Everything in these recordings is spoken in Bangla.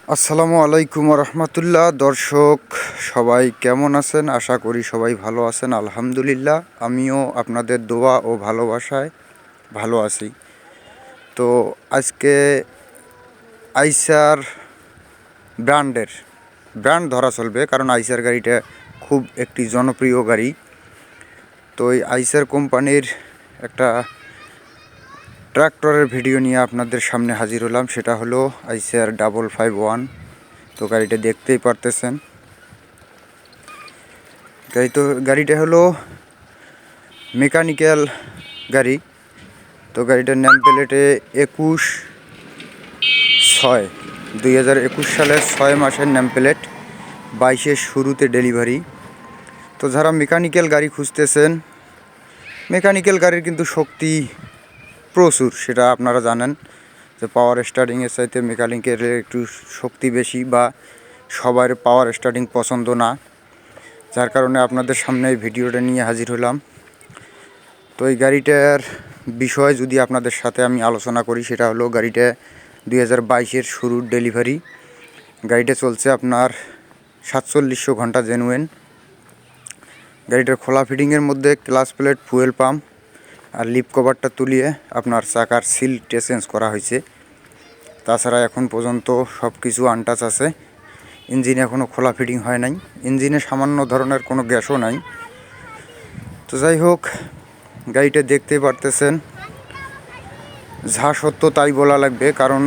আসসালামু আলাইকুম রহমতুল্লাহ। দর্শক সবাই কেমন আছেন? আশা করি সবাই ভালো আছেন। আলহামদুলিল্লাহ, আমিও আপনাদের দোয়া ও ভালোবাসায় ভালো আছি। তো আজকে আইসার ব্র্যান্ড ধরা চলবে, কারণ আইসার গাড়িটা খুব একটি জনপ্রিয় গাড়ি। তো এই আইসার কোম্পানির একটা ট্রাক্টরের ভিডিও নিয়ে আপনাদের সামনে হাজির হলাম। সেটা হলো আইসার 551। তো গাড়িটা দেখতেই পারতেছেন। গাড়িটা হলো মেকানিক্যাল গাড়ি। তো গাড়িটার নেম প্লেটে 21/6/2021 সালের 6 মাসের নেম প্লেট, 22-এর শুরুতে ডেলিভারি। তো যারা মেকানিক্যাল গাড়ি খুঁজতেছেন, মেকানিক্যাল গাড়ির কিন্তু শক্তি প্রচুর, সেটা আপনারা জানেন যে পাওয়ার স্টার্টিংয়ের চাইতে মেকানিক্যালের একটু শক্তি বেশি, বা সবার পাওয়ার স্টার্টিং পছন্দ না, যার কারণে আপনাদের সামনে এই ভিডিওটা নিয়ে হাজির হলাম। তো এই গাড়িটার বিষয়ে যদি আপনাদের সাথে আমি আলোচনা করি, সেটা হলো গাড়িটা 2022-এর শুরুর ডেলিভারি। গাড়িটা চলছে আপনার 4700 ঘন্টা জেনুইন। গাড়িটার খোলা ফিটিংয়ের মধ্যে ক্লাচ প্লেট, ফুয়েল পাম্প আর লিপ কভারটা তুলিয়ে আপনার চাকার সিলটা চেঞ্জ করা হয়েছে। তাছাড়া এখন পর্যন্ত সব কিছু আনটাচ আছে। ইঞ্জিনে এখনও খোলা ফিটিং হয় নাই, ইঞ্জিনে সামান্য ধরনের কোনো গ্যাসও নাই। তো যাই হোক, গাড়িটা দেখতে পারতেছেন, যা সত্য তাই বলা লাগবে, কারণ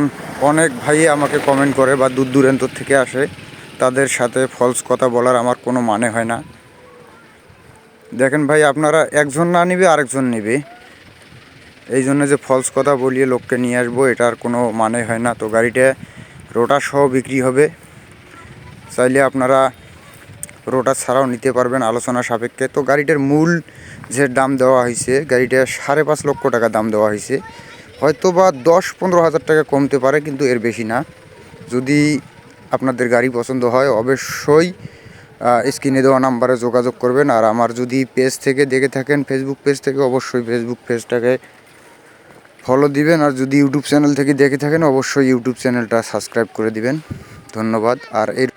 অনেক ভাই আমাকে কমেন্ট করে বা দূর দূরান্ত থেকে আসে, তাদের সাথে ফলস কথা বলার আমার কোনো মানে হয় না। দেখেন ভাই, আপনারা একজন না নিবে আরেকজন নেবে, এই জন্য যে ফলস কথা বলিয়ে লোককে নিয়ে আসবো, এটার কোনো মানে হয় না। তো গাড়িটা রোটার সহ বিক্রি হবে, চাইলে আপনারা রোটার ছাড়াও নিতে পারবেন আলোচনা সাপেক্ষে। তো গাড়িটার মূল যে দাম দেওয়া হয়েছে, গাড়িটা 5.5 লক্ষ টাকা দাম দেওয়া হয়েছে। হয়তো বা 10-15 হাজার টাকা কমতে পারে, কিন্তু এর বেশি না। যদি আপনাদের গাড়ি পছন্দ হয়, অবশ্যই স্ক্রিনে দেওয়া নাম্বারে যোগাযোগ করবেন। আর আমার যদি পেজ থেকে দেখে থাকেন, ফেসবুক পেজ থেকে, অবশ্যই ফেসবুক পেজটাকে ফলো দিবেন। আর যদি ইউটিউব চ্যানেল থেকে দেখে থাকেন, অবশ্যই ইউটিউব চ্যানেলটা সাবস্ক্রাইব করে দিবেন। ধন্যবাদ। আর এর